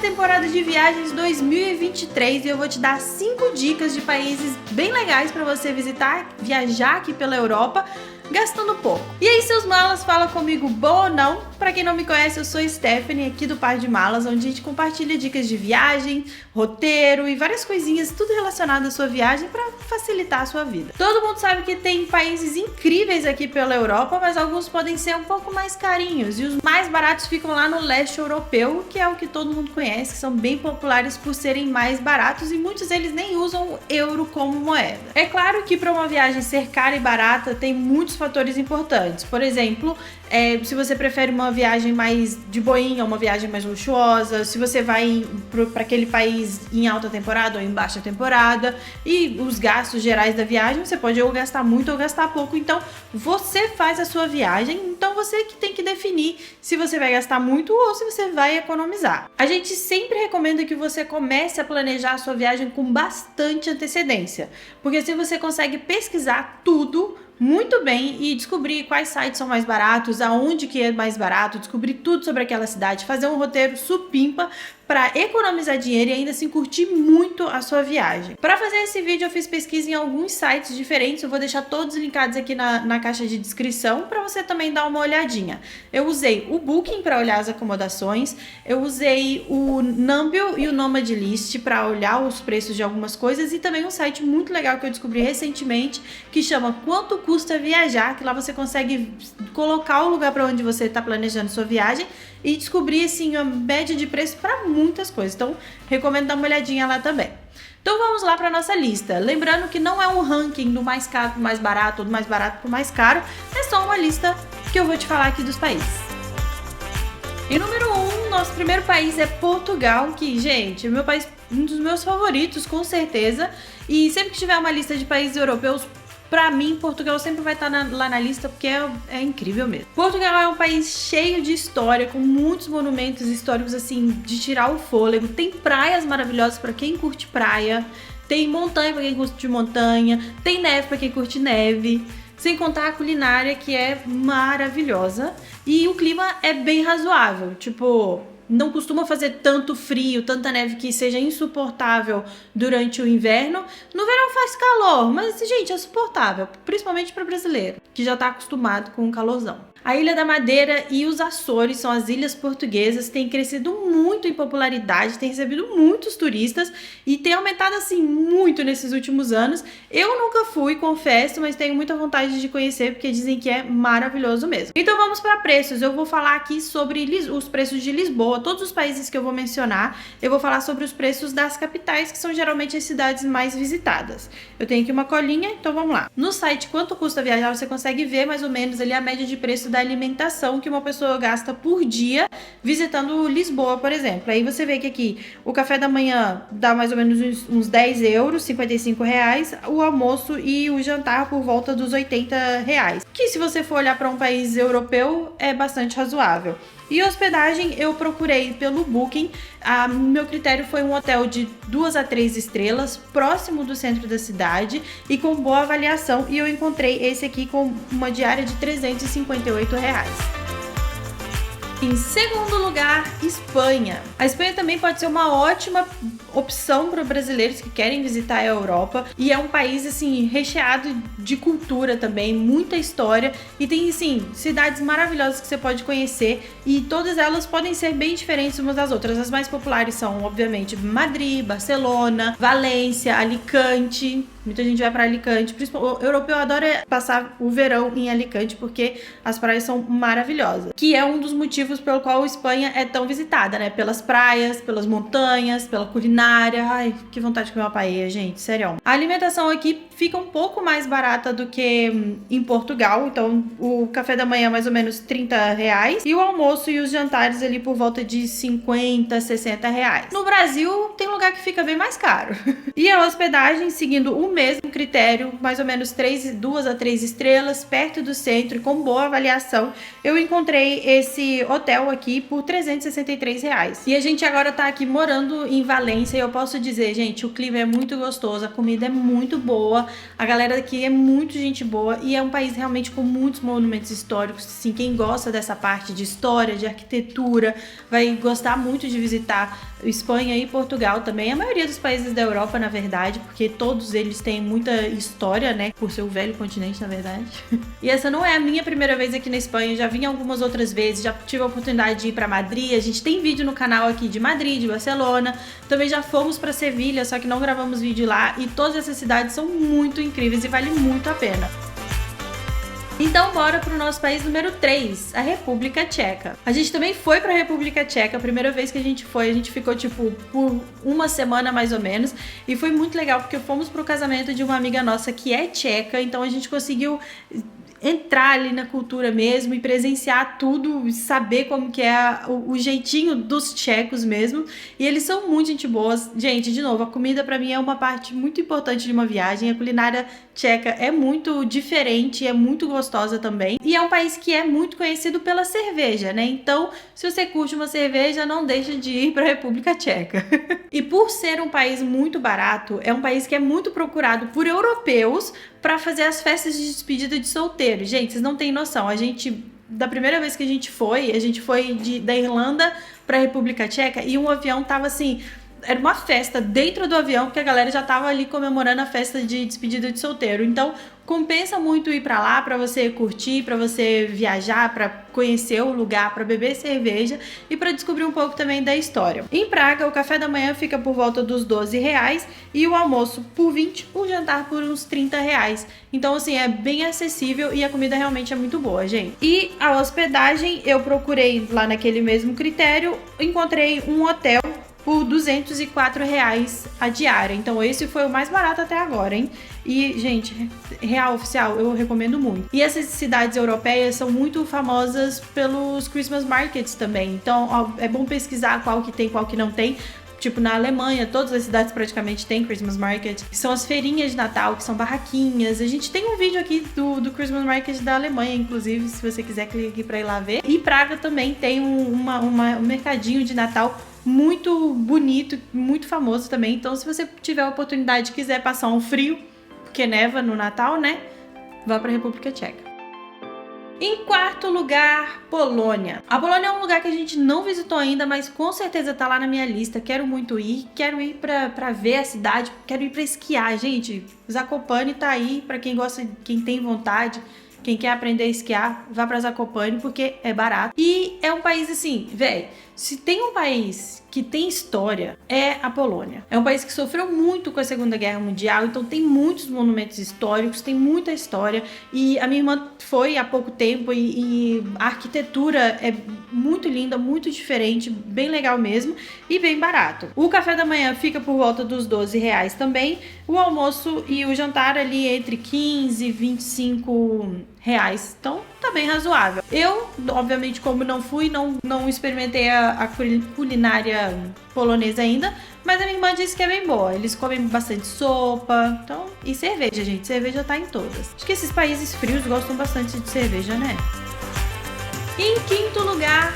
temporada de viagens 2023 e eu vou te dar 5 dicas de países bem legais para você visitar, viajar aqui pela Europa, gastando pouco. E aí, seus malas, fala comigo, bom ou não? Pra quem não me conhece, eu sou Stephanie, aqui do Par de Malas, onde a gente compartilha dicas de viagem, roteiro e várias coisinhas, tudo relacionado à sua viagem para facilitar a sua vida. Todo mundo sabe que tem países incríveis aqui pela Europa, mas alguns podem ser um pouco mais carinhos, e os mais baratos ficam lá no leste europeu, que é o que todo mundo conhece, que são bem populares por serem mais baratos, e muitos deles nem usam o euro como moeda. É claro que para uma viagem ser cara e barata, tem muitos fatores importantes. Por exemplo, se você prefere uma viagem mais de boinha, uma viagem mais luxuosa, se você vai para aquele país em alta temporada ou em baixa temporada, e os gastos gerais da viagem, você pode ou gastar muito ou gastar pouco. Então você faz a sua viagem, então você que tem que definir se você vai gastar muito ou se você vai economizar. A gente sempre recomenda que você comece a planejar a sua viagem com bastante antecedência, porque assim você consegue pesquisar tudo muito bem e descobrir quais sites são mais baratos, aonde que é mais barato, descobrir tudo sobre aquela cidade, fazer um roteiro supimpa para economizar dinheiro e ainda assim curtir muito a sua viagem. Para fazer esse vídeo eu fiz pesquisa em alguns sites diferentes, eu vou deixar todos linkados aqui na caixa de descrição para você também dar uma olhadinha. Eu usei o Booking para olhar as acomodações, eu usei o Numbeo e o Nomadlist para olhar os preços de algumas coisas e também um site muito legal que eu descobri recentemente que chama Quanto Custa Viajar, que lá você consegue colocar o lugar para onde você está planejando sua viagem e descobrir assim a média de preço para muitas coisas. Então, recomendo dar uma olhadinha lá também. Então vamos lá para nossa lista. Lembrando que não é um ranking do mais caro para o mais barato ou do mais barato para o mais caro, é só uma lista que eu vou te falar aqui dos países. E número 1, nosso primeiro país é Portugal, que, gente, é meu país, um dos meus favoritos, com certeza. E sempre que tiver uma lista de países europeus, pra mim, Portugal sempre vai estar lá na lista, porque é incrível mesmo. Portugal é um país cheio de história, com muitos monumentos históricos, assim, de tirar o fôlego. Tem praias maravilhosas pra quem curte praia, tem montanha pra quem curte montanha, tem neve pra quem curte neve, sem contar a culinária, que é maravilhosa. E o clima é bem razoável, tipo, não costuma fazer tanto frio, tanta neve que seja insuportável durante o inverno. No verão faz calor, mas, gente, é suportável, principalmente para brasileiro, que já está acostumado com o calorzão. A Ilha da Madeira e os Açores são as ilhas portuguesas, têm crescido muito em popularidade, têm recebido muitos turistas e tem aumentado assim muito nesses últimos anos. Eu nunca fui, confesso, mas tenho muita vontade de conhecer porque dizem que é maravilhoso mesmo. Então vamos para preços. Eu vou falar aqui sobre os preços de Lisboa, todos os países que eu vou mencionar. Eu vou falar sobre os preços das capitais, que são geralmente as cidades mais visitadas. Eu tenho aqui uma colinha, então vamos lá. No site Quanto Custa Viajar, você consegue ver mais ou menos ali a média de preço da alimentação que uma pessoa gasta por dia visitando Lisboa, por exemplo. Aí você vê que aqui o café da manhã dá mais ou menos uns 10 euros, 55 reais, o almoço e o jantar por volta dos 80 reais. Que se você for olhar para um país europeu é bastante razoável. E hospedagem eu procurei pelo Booking. Meu critério foi um hotel de 2 a 3 estrelas, próximo do centro da cidade e com boa avaliação. E eu encontrei esse aqui com uma diária de 358 reais. Em segundo lugar, Espanha. A Espanha também pode ser uma ótima opção para brasileiros que querem visitar a Europa e é um país assim recheado de cultura também, muita história e tem assim cidades maravilhosas que você pode conhecer e todas elas podem ser bem diferentes umas das outras. As mais populares são obviamente Madrid, Barcelona, Valência, Alicante. Muita gente vai para Alicante, o europeu adora passar o verão em Alicante porque as praias são maravilhosas, que é um dos motivos pelo qual a Espanha é tão visitada, né? Pelas praias, pelas montanhas, pela culinária. Ai, que vontade de comer uma paella, gente, sério. A alimentação aqui fica um pouco mais barata do que em Portugal, então o café da manhã é mais ou menos 30 reais e o almoço e os jantares ali por volta de 50, 60 reais. No Brasil tem lugar que fica bem mais caro. E a hospedagem, seguindo o mesmo critério, mais ou menos 2 a 3 estrelas, perto do centro e com boa avaliação, eu encontrei esse hotel aqui por R$ 363. E a gente agora tá aqui morando em Valência e eu posso dizer, gente, o clima é muito gostoso, a comida é muito boa, a galera aqui é muito gente boa e é um país realmente com muitos monumentos históricos. Assim, quem gosta dessa parte de história, de arquitetura, vai gostar muito de visitar Espanha e Portugal também, a maioria dos países da Europa, na verdade, porque todos eles têm muita história, né, por ser o velho continente, na verdade. E essa não é a minha primeira vez aqui na Espanha, já vim algumas outras vezes, já tive a oportunidade de ir para Madrid, a gente tem vídeo no canal aqui de Madrid, de Barcelona, também já fomos para Sevilha, só que não gravamos vídeo lá, e todas essas cidades são muito incríveis e vale muito a pena. Então bora pro nosso país número 3, a República Tcheca. A gente também foi pra República Tcheca, a primeira vez que a gente foi, a gente ficou tipo por uma semana mais ou menos, e foi muito legal porque fomos pro casamento de uma amiga nossa que é tcheca, então a gente conseguiu entrar ali na cultura mesmo e presenciar tudo, saber como que é o jeitinho dos tchecos mesmo, e eles são muito gente boas. Gente, de novo, a comida pra mim é uma parte muito importante de uma viagem, a culinária tcheca é muito diferente, é muito gostosa também, e é um país que é muito conhecido pela cerveja, né? Então, se você curte uma cerveja, não deixa de ir pra República Tcheca. E por ser um país muito barato, é um país que é muito procurado por europeus para fazer as festas de despedida de solteiro. Gente, vocês não têm noção. Da primeira vez que a gente foi da Irlanda para a República Tcheca e um avião tava assim, era uma festa dentro do avião, porque a galera já tava ali comemorando a festa de despedida de solteiro. Então, compensa muito ir pra lá, pra você curtir, pra você viajar, pra conhecer o lugar, pra beber cerveja e pra descobrir um pouco também da história. Em Praga, o café da manhã fica por volta dos R$ 12 e o almoço por 20, o jantar por uns R$ 30. Então, assim, é bem acessível e a comida realmente é muito boa, gente. E a hospedagem, eu procurei lá naquele mesmo critério, encontrei um hotel por R$ 204 a diária. Então esse foi o mais barato até agora, hein? E, gente, real oficial, eu recomendo muito. E essas cidades europeias são muito famosas pelos Christmas Markets também. Então, ó, é bom pesquisar qual que tem, qual que não tem. Tipo, na Alemanha, todas as cidades praticamente têm Christmas Market, que são as feirinhas de Natal, que são barraquinhas. A gente tem um vídeo aqui do Christmas Market da Alemanha, inclusive, se você quiser, clique aqui pra ir lá ver. E Praga também tem um mercadinho de Natal muito bonito, muito famoso também. Então, se você tiver a oportunidade e quiser passar um frio, porque neva no Natal, né? Vá pra República Tcheca. Em quarto lugar, Polônia. A Polônia é um lugar que a gente não visitou ainda, mas com certeza tá lá na minha lista. Quero muito ir, quero ir pra ver a cidade, quero ir pra esquiar. Gente, Zakopane tá aí pra quem gosta, quem tem vontade. Quem quer aprender a esquiar, vá pra Zakopane, porque é barato. E é um país assim, velho, se tem um país que tem história, é a Polônia. É um país que sofreu muito com a Segunda Guerra Mundial, então tem muitos monumentos históricos, tem muita história. E a minha irmã foi há pouco tempo e a arquitetura é muito linda, muito diferente, bem legal mesmo e bem barato. O café da manhã fica por volta dos R$ 12 também. O almoço e o jantar ali entre 15 e 25 reais. Então tá bem razoável. Eu, obviamente, como não fui, não experimentei a culinária polonesa ainda, mas a minha irmã disse que é bem boa. Eles comem bastante sopa, então, e cerveja, gente. Cerveja tá em todas. Acho que esses países frios gostam bastante de cerveja, né? E em quinto lugar,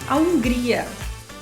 a Hungria,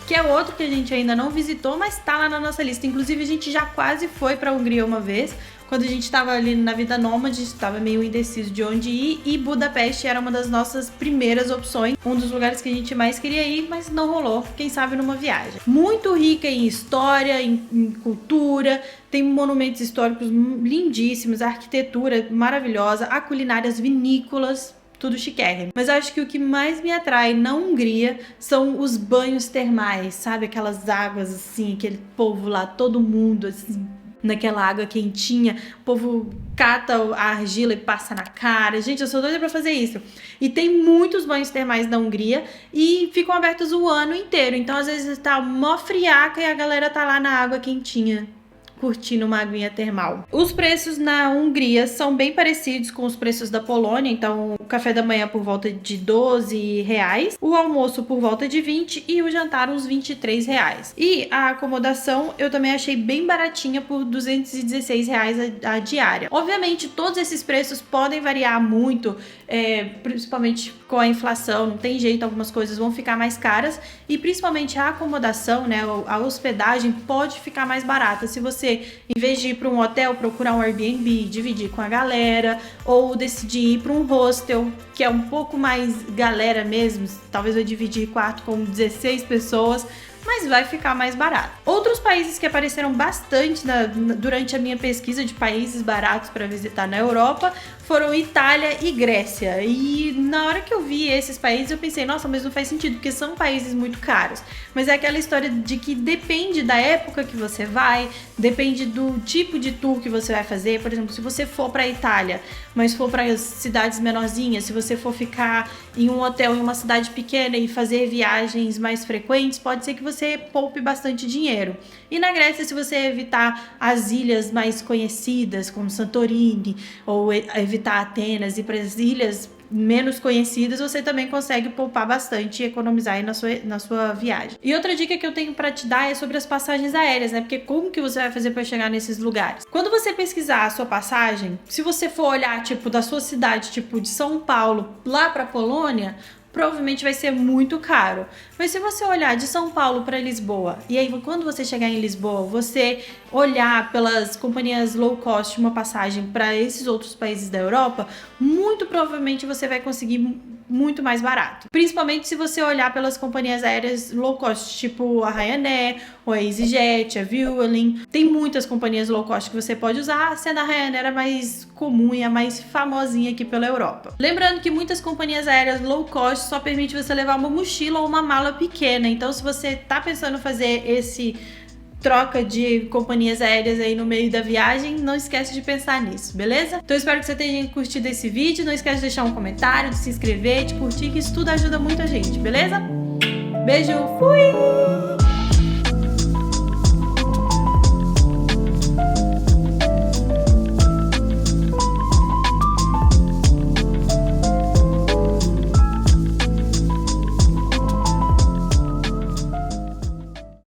que é outro que a gente ainda não visitou, mas tá lá na nossa lista. Inclusive, a gente já quase foi pra Hungria uma vez, quando a gente estava ali na vida nômade, estava meio indeciso de onde ir, e Budapeste era uma das nossas primeiras opções, um dos lugares que a gente mais queria ir, mas não rolou, quem sabe numa viagem. Muito rica em história, em cultura, tem monumentos históricos lindíssimos, a arquitetura maravilhosa, a culinária, as vinícolas, tudo chiquérrimo. Mas eu acho que o que mais me atrai na Hungria são os banhos termais, sabe? Aquelas águas assim, aquele povo lá, todo mundo assim, naquela água quentinha, o povo cata a argila e passa na cara. Gente, eu sou doida pra fazer isso. E tem muitos banhos termais na Hungria e ficam abertos o ano inteiro. Então, às vezes tá mó friaca e a galera tá lá na água quentinha, curtindo uma aguinha termal. Os preços na Hungria são bem parecidos com os preços da Polônia, então o café da manhã por volta de R$12, o almoço por volta de 20 e o jantar uns R$23. E a acomodação eu também achei bem baratinha por R$216 a diária. Obviamente todos esses preços podem variar muito, principalmente com a inflação, não tem jeito, algumas coisas vão ficar mais caras e principalmente a acomodação, né, a hospedagem pode ficar mais barata se você, em vez de ir para um hotel, procurar um Airbnb, dividir com a galera ou decidir ir para um hostel, que é um pouco mais galera mesmo, talvez eu dividir quarto com 16 pessoas, mas vai ficar mais barato. Outros países que apareceram bastante durante a minha pesquisa de países baratos para visitar na Europa foram Itália e Grécia. E na hora que eu vi esses países eu pensei, nossa, mas não faz sentido, porque são países muito caros. Mas é aquela história de que depende da época que você vai, depende do tipo de tour que você vai fazer. Por exemplo, se você for para Itália, mas for para cidades menorzinhas, se você for ficar em um hotel em uma cidade pequena e fazer viagens mais frequentes, pode ser que você poupe bastante dinheiro. E na Grécia, se você evitar as ilhas mais conhecidas, como Santorini, ou evitar Atenas e ir para as ilhas menos conhecidas, você também consegue poupar bastante e economizar aí na sua viagem. E outra dica que eu tenho para te dar é sobre as passagens aéreas, né? Porque como que você vai fazer para chegar nesses lugares? Quando você pesquisar a sua passagem, se você for olhar, tipo, da sua cidade, tipo, de São Paulo lá para Polônia, provavelmente vai ser muito caro. Mas se você olhar de São Paulo para Lisboa, e aí quando você chegar em Lisboa, você olhar pelas companhias low cost uma passagem para esses outros países da Europa, muito provavelmente você vai conseguir muito mais barato. Principalmente se você olhar pelas companhias aéreas low cost, tipo a Ryanair, ou a EasyJet, a Vueling. Tem muitas companhias low cost que você pode usar, sendo a Ryanair a mais comum e a mais famosinha aqui pela Europa. Lembrando que muitas companhias aéreas low cost só permite você levar uma mochila ou uma mala pequena. Então, se você tá pensando em fazer esse troca de companhias aéreas aí no meio da viagem, não esquece de pensar nisso, beleza? Então eu espero que você tenha curtido esse vídeo, não esquece de deixar um comentário, de se inscrever, de curtir, que isso tudo ajuda muito a gente, beleza? Beijo, fui!